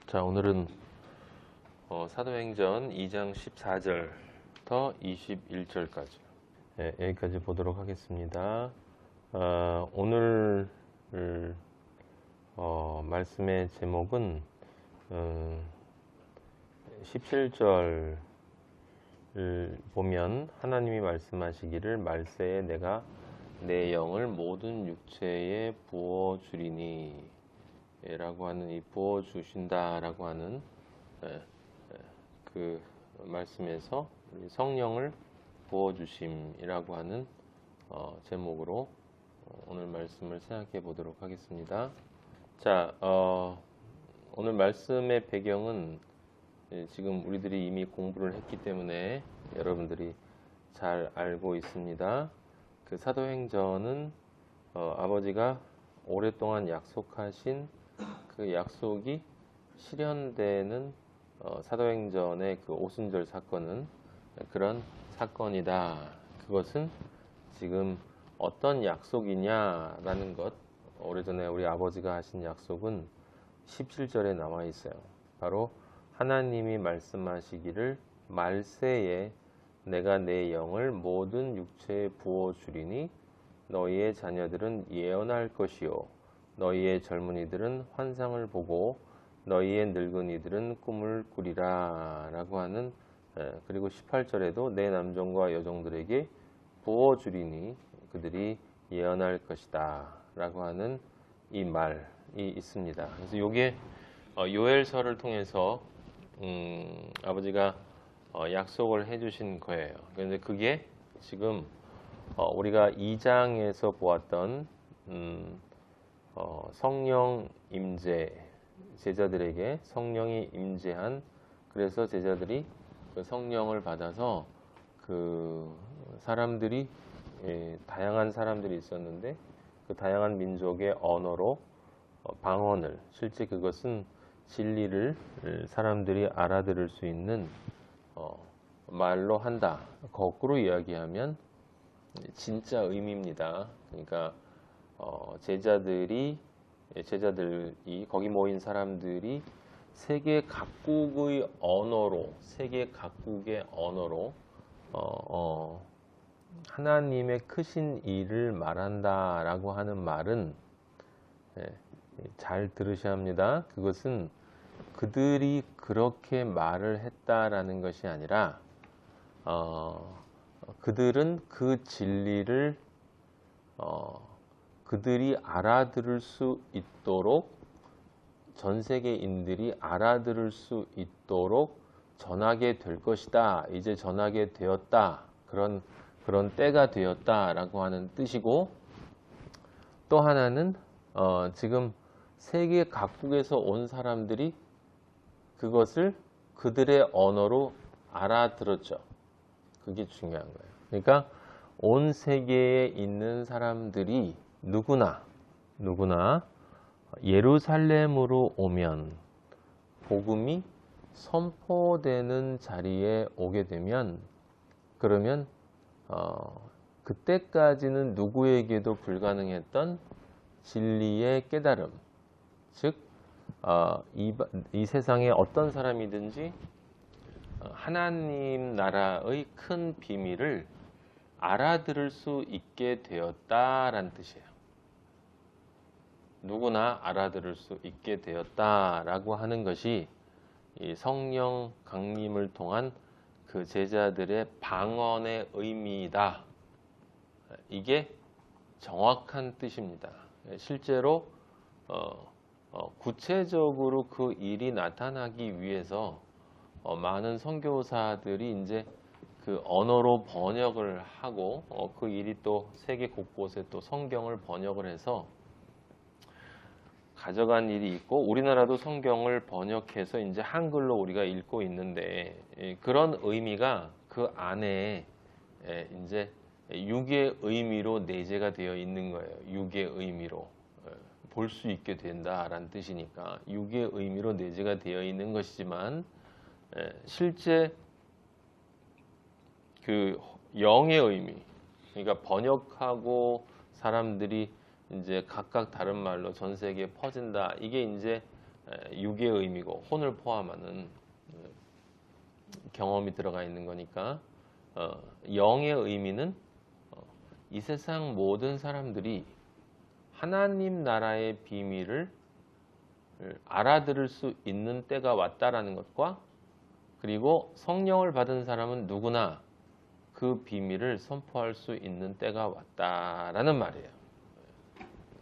자, 오늘은 사도행전 2장 14절부터 21절까지 여기까지 보도록 하겠습니다. 오늘 말씀의 제목은 17절을 보면 하나님이 말씀하시기를 말세에 내가 내 영을 모든 육체에 부어주리니 라고 하는 이 부어주신다 라고 하는 그 말씀에서 성령을 부어주심이라고 하는 제목으로 오늘 말씀을 생각해 보도록 하겠습니다. 자, 오늘 말씀의 배경은 지금 우리들이 이미 공부를 했기 때문에 여러분들이 잘 알고 있습니다. 그 사도행전은 아버지가 오랫동안 약속하신 그 약속이 실현되는 사도행전의 그 오순절 사건은 그런 사건이다. 그것은 지금 어떤 약속이냐라는 것, 오래전에 우리 아버지가 하신 약속은 17절에 나와 있어요. 바로 하나님이 말씀하시기를 말세에 내가 내 영을 모든 육체에 부어주리니 너희의 자녀들은 예언할 것이요 너희의 젊은이들은 환상을 보고 너희의 늙은이들은 꿈을 꾸리라 라고 하는, 그리고 18절에도 내 남종과 여종들에게 부어주리니 그들이 예언할 것이다 라고 하는 이 말이 있습니다. 그래서 이게 요엘서를 통해서 아버지가 약속을 해주신 거예요. 그런데 그게 지금 우리가 2장에서 보았던 성령 임재, 제자들에게 성령이 임재한, 그래서 제자들이 그 성령을 받아서 그 사람들이, 다양한 사람들이 있었는데 그 다양한 민족의 언어로 방언을, 실제 그것은 진리를 사람들이 알아들을 수 있는 말로 한다. 거꾸로 이야기하면 진짜 의미입니다. 그러니까 제자들이 거기 모인 사람들이 세계 각국의 언어로 하나님의 크신 일을 말한다라고 하는 말은, 잘 들으셔야 합니다. 그것은 그들이 그렇게 말을 했다라는 것이 아니라 그들은 그 진리를 그들이 알아들을 수 있도록, 전 세계인들이 알아들을 수 있도록 전하게 될 것이다. 이제 전하게 되었다. 그런 때가 되었다라고 하는 뜻이고, 또 하나는 지금 세계 각국에서 온 사람들이 그것을 그들의 언어로 알아들었죠. 그게 중요한 거예요. 그러니까 온 세계에 있는 사람들이 누구나 예루살렘으로 오면, 복음이 선포되는 자리에 오게 되면, 그러면 그때까지는 누구에게도 불가능했던 진리의 깨달음, 즉 이 세상에 어떤 사람이든지 하나님 나라의 큰 비밀을 알아들을 수 있게 되었다라는 뜻이에요. 누구나 알아들을 수 있게 되었다라고 하는 것이 이 성령 강림을 통한 그 제자들의 방언의 의미이다. 이게 정확한 뜻입니다. 실제로 구체적으로 그 일이 나타나기 위해서 많은 선교사들이 이제 그 언어로 번역을 하고, 그 일이 또 세계 곳곳에 또 성경을 번역을 해서 가져간 일이 있고, 우리나라도 성경을 번역해서 이제 한글로 우리가 읽고 있는데, 그런 의미가 그 안에 이제 육의 의미로 내재가 되어 있는 거예요. 육의 의미로 볼 수 있게 된다라는 뜻이니까 육의 의미로 내재가 되어 있는 것이지만, 실제 그 영의 의미, 그러니까 번역하고 사람들이 이제 각각 다른 말로 전 세계에 퍼진다. 이게 이제 육의 의미고 혼을 포함하는 경험이 들어가 있는 거니까 영의 의미는 이 세상 모든 사람들이 하나님 나라의 비밀을 알아들을 수 있는 때가 왔다라는 것과 그리고 성령을 받은 사람은 누구나 그 비밀을 선포할 수 있는 때가 왔다라는 말이에요.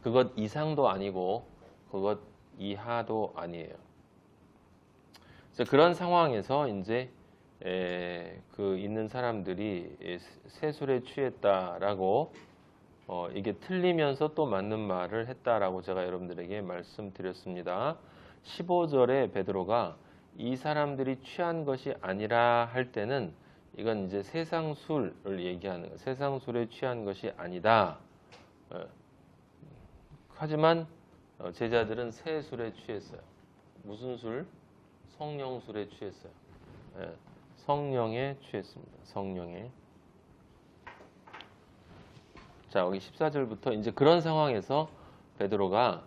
그것 이상도 아니고 그것 이하도 아니에요. 그래서 그런 상황에서 이제 그 있는 사람들이 세술에 취했다라고 이게 틀리면서 또 맞는 말을 했다라고 제가 여러분들에게 말씀드렸습니다. 15절에 베드로가 이 사람들이 취한 것이 아니라 할 때는 이건 이제 세상 술을 얘기하는 거예요. 세상 술에 취한 것이 아니다. 하지만 제자들은 새 술에 취했어요. 무슨 술? 성령 술에 취했어요. 성령에 취했습니다. 성령에. 자, 여기 14절부터 이제 그런 상황에서 베드로가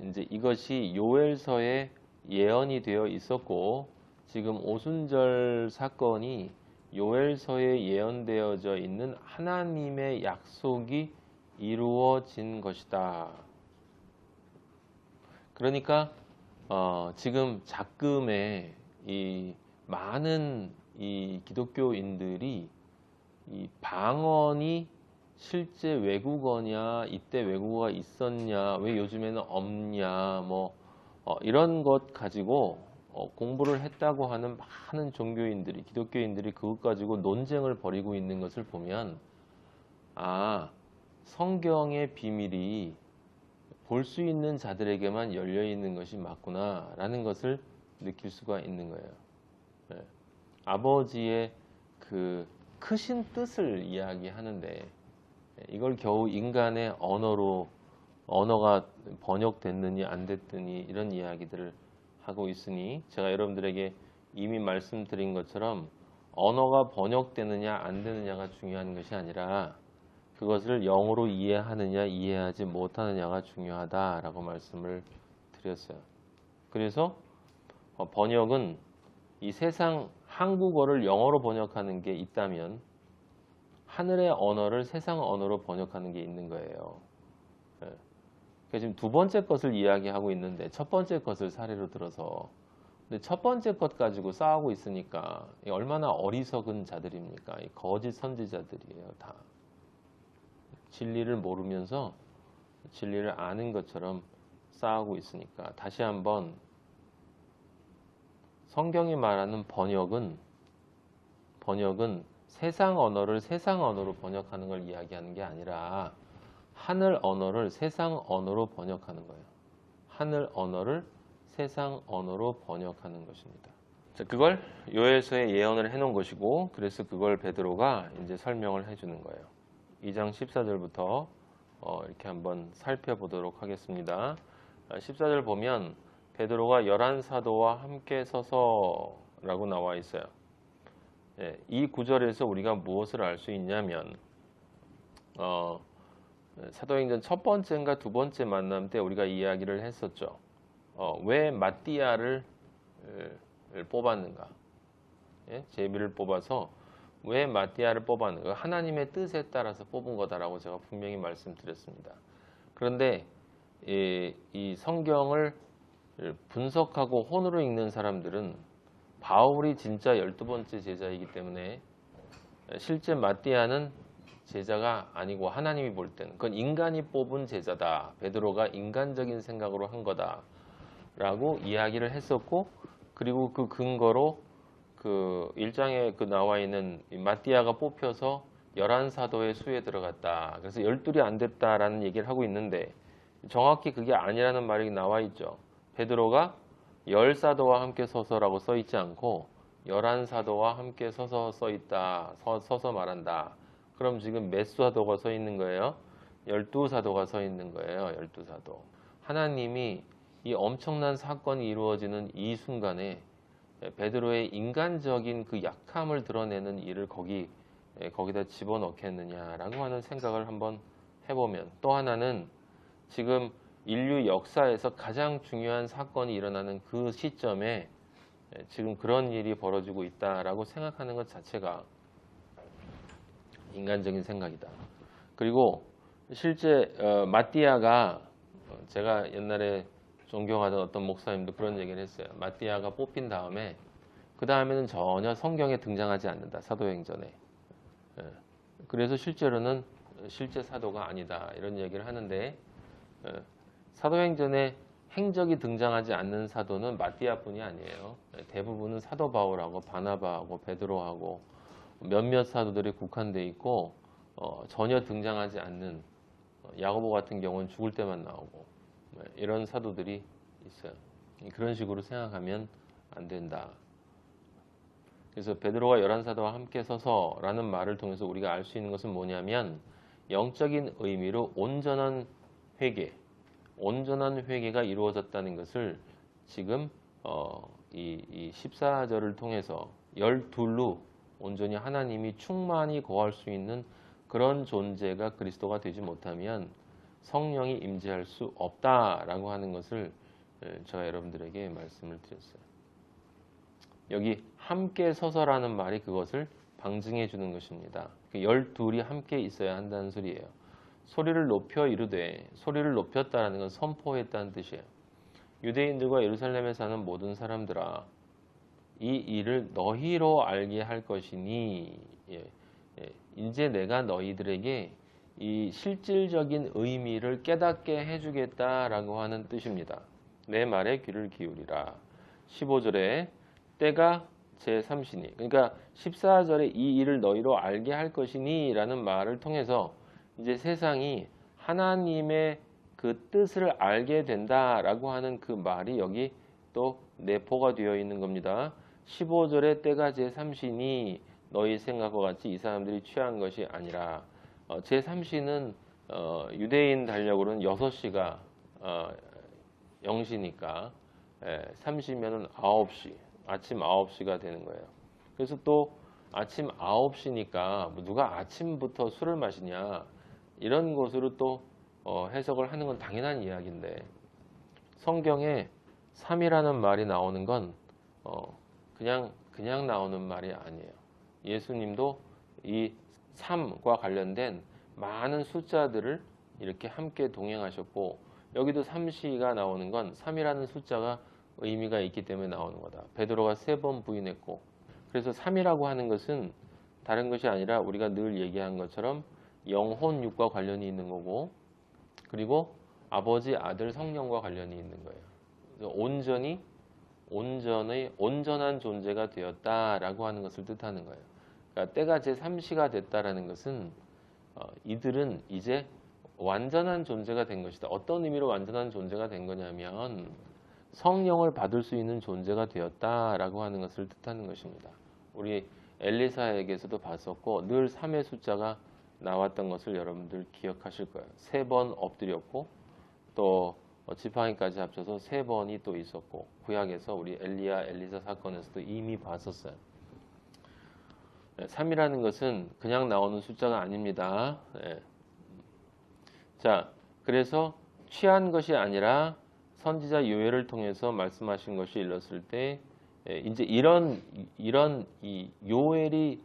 이제 이것이 요엘서에 예언이 되어 있었고 지금 오순절 사건이 요엘서에 예언되어져 있는 하나님의 약속이 이루어진 것이다. 그러니까 지금 작금에 이 많은 이 기독교인들이 이 방언이 실제 외국어냐, 이때 외국어가 있었냐, 왜 요즘에는 없냐, 뭐 이런 것 가지고 공부를 했다고 하는 많은 종교인들이, 기독교인들이 그것 가지고 논쟁을 벌이고 있는 것을 보면 성경의 비밀이 볼 수 있는 자들에게만 열려 있는 것이 맞구나라는 것을 느낄 수가 있는 거예요. 아버지의 그 크신 뜻을 이야기하는데 이걸 겨우 인간의 언어가 번역됐느니 안 됐느니 이런 이야기들을 하고 있으니 제가 여러분들에게 이미 말씀드린 것처럼 언어가 번역되느냐 안 되느냐가 중요한 것이 아니라 그것을 영어로 이해하느냐 이해하지 못하느냐가 중요하다라고 말씀을 드렸어요. 그래서 번역은 이 세상 한국어를 영어로 번역하는 게 있다면 하늘의 언어를 세상 언어로 번역하는 게 있는 거예요. 그러니까 지금 두 번째 것을 이야기하고 있는데 첫 번째 것을 사례로 들어서 근데 첫 번째 것 가지고 싸우고 있으니까 얼마나 어리석은 자들입니까? 이 거짓 선지자들이에요, 다. 진리를 모르면서 진리를 아는 것처럼 싸우고 있으니까 다시 한번 성경이 말하는 번역은 세상 언어를 세상 언어로 번역하는 걸 이야기하는 게 아니라 하늘 언어를 세상 언어로 번역하는 거예요. 하늘 언어를 세상 언어로 번역하는 것입니다. 자, 그걸 요엘서에 예언을 해놓은 것이고 그래서 그걸 베드로가 이제 설명을 해주는 거예요. 2장 14절부터 이렇게 한번 살펴보도록 하겠습니다. 14절 보면 베드로가 11사도와 함께 서서라고 나와 있어요. 이 구절에서 우리가 무엇을 알 수 있냐면 사도행전 첫 번째인가 두 번째 만남 때 우리가 이야기를 했었죠. 왜 마띠아를 뽑았는가? 제비를 뽑아서 왜 마띠아를 뽑았는가? 하나님의 뜻에 따라서 뽑은 거다라고 제가 분명히 말씀드렸습니다. 그런데 이 성경을 분석하고 혼으로 읽는 사람들은 바울이 진짜 12번째 제자이기 때문에 실제 마띠아는 제자가 아니고 하나님이 볼 때는 그건 인간이 뽑은 제자다. 베드로가 인간적인 생각으로 한 거다. 라고 이야기를 했었고 그리고 그 근거로 그 1장에 그 나와 있는 마띠아가 뽑혀서 11사도의 수에 들어갔다. 그래서 12이 안 됐다라는 얘기를 하고 있는데 정확히 그게 아니라는 말이 나와 있죠. 베드로가 10사도와 함께 서서라고 써 있지 않고 11사도와 함께 서서 써 있다. 서서 말한다. 그럼 지금 몇 사도가 서 있는 거예요? 12사도가 서 있는 거예요. 12사도. 하나님이 이 엄청난 사건이 이루어지는 이 순간에 베드로의 인간적인 그 약함을 드러내는 일을 거기다 집어넣겠느냐라고 하는 생각을 한번 해보면 또 하나는 지금 인류 역사에서 가장 중요한 사건이 일어나는 그 시점에 지금 그런 일이 벌어지고 있다라고 생각하는 것 자체가 인간적인 생각이다. 그리고 실제 마띠아가 제가 옛날에 존경하던 어떤 목사님도 그런 얘기를 했어요. 마띠아가 뽑힌 다음에 그 다음에는 전혀 성경에 등장하지 않는다. 사도행전에. 그래서 실제로는 실제 사도가 아니다. 이런 얘기를 하는데 사도행전에 행적이 등장하지 않는 사도는 마띠아뿐이 아니에요. 대부분은 사도 바울하고 바나바하고 베드로하고 몇몇 사도들이 국한돼 있고 전혀 등장하지 않는 야고보 같은 경우는 죽을 때만 나오고 이런 사도들이 있어요. 그런 식으로 생각하면 안 된다. 그래서 베드로가 11사도와 함께 서서라는 말을 통해서 우리가 알 수 있는 것은 뭐냐면 영적인 의미로 온전한 회개가 이루어졌다는 것을 지금 이 14절을 통해서 12로 온전히 하나님이 충만히 거할 수 있는 그런 존재가 그리스도가 되지 못하면 성령이 임재할 수 없다라고 하는 것을 제가 여러분들에게 말씀을 드렸어요. 여기 함께 서서라는 말이 그것을 방증해 주는 것입니다. 12이 함께 있어야 한다는 소리예요. 소리를 높여 이르되, 소리를 높였다는 건 선포했다는 뜻이에요. 유대인들과 예루살렘에 사는 모든 사람들아, 이 일을 너희로 알게 할 것이니, 이제 내가 너희들에게 이 실질적인 의미를 깨닫게 해주겠다라고 하는 뜻입니다. 내 말에 귀를 기울이라. 15절에 때가 제3시니, 그러니까 14절에 이 일을 너희로 알게 할 것이니 라는 말을 통해서 이제 세상이 하나님의 그 뜻을 알게 된다라고 하는 그 말이 여기 또 내포가 되어 있는 겁니다. 15절에 때가 제3시니 너희 생각과 같이 이 사람들이 취한 것이 아니라, 제3시는 유대인 달력으로는 6시가 0시니까 3시면은 9시, 아침 9시가 되는 거예요. 그래서 또 아침 9시니까 누가 아침부터 술을 마시냐, 이런 것으로 또 해석을 하는 건 당연한 이야기인데, 성경에 3이라는 말이 나오는 건 그냥 나오는 말이 아니에요. 예수님도 이 3과 관련된 많은 숫자들을 이렇게 함께 동행하셨고, 여기도 3시가 나오는 건 3이라는 숫자가 의미가 있기 때문에 나오는 거다. 베드로가 3번 부인했고, 그래서 3이라고 하는 것은 다른 것이 아니라 우리가 늘 얘기한 것처럼 영혼 육과 관련이 있는 거고, 그리고 아버지, 아들, 성령과 관련이 있는 거예요. 그래서 온전한 존재가 되었다라고 하는 것을 뜻하는 거예요. 그러니까 때가 제3시가 됐다라는 것은 이들은 이제 완전한 존재가 된 것이다. 어떤 의미로 완전한 존재가 된 거냐면 성령을 받을 수 있는 존재가 되었다라고 하는 것을 뜻하는 것입니다. 우리 엘리사에게서도 봤었고 늘 3의 숫자가 나왔던 것을 여러분들 기억하실 거예요. 3번 엎드렸고 또 지팡이까지 합쳐서 3번이 또 있었고, 구약에서 우리 엘리사 사건에서도 이미 봤었어요. 3이라는 것은 그냥 나오는 숫자가 아닙니다. 자, 그래서 취한 것이 아니라 선지자 요엘을 통해서 말씀하신 것이 일렀을 때, 이제 이런 이 요엘이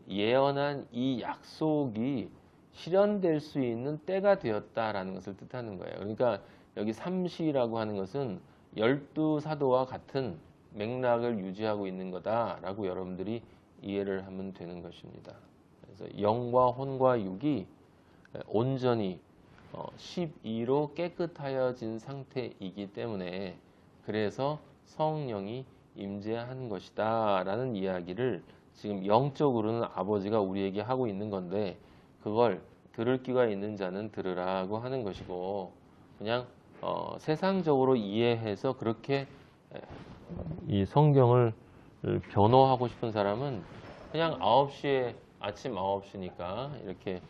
예언한 이 약속이 실현될 수 있는 때가 되었다라는 것을 뜻하는 거예요. 그러니까 여기 3시라고 하는 것은 12사도와 같은 맥락을 유지하고 있는 거다라고 여러분들이 이해를 하면 되는 것입니다. 그래서 영과 혼과 육이 온전히 12로 깨끗하여진 상태이기 때문에, 그래서 성령이 임재한 것이다 라는 이야기를 지금 영적으로는 아버지가 우리에게 하고 있는 건데, 그걸 들을 귀가 있는 자는 들으라고 하는 것이고, 그냥 세상적으로 이해해서 그렇게 이 성경을 변호하고 싶은 사람은 그냥 아침 9시니까 이렇게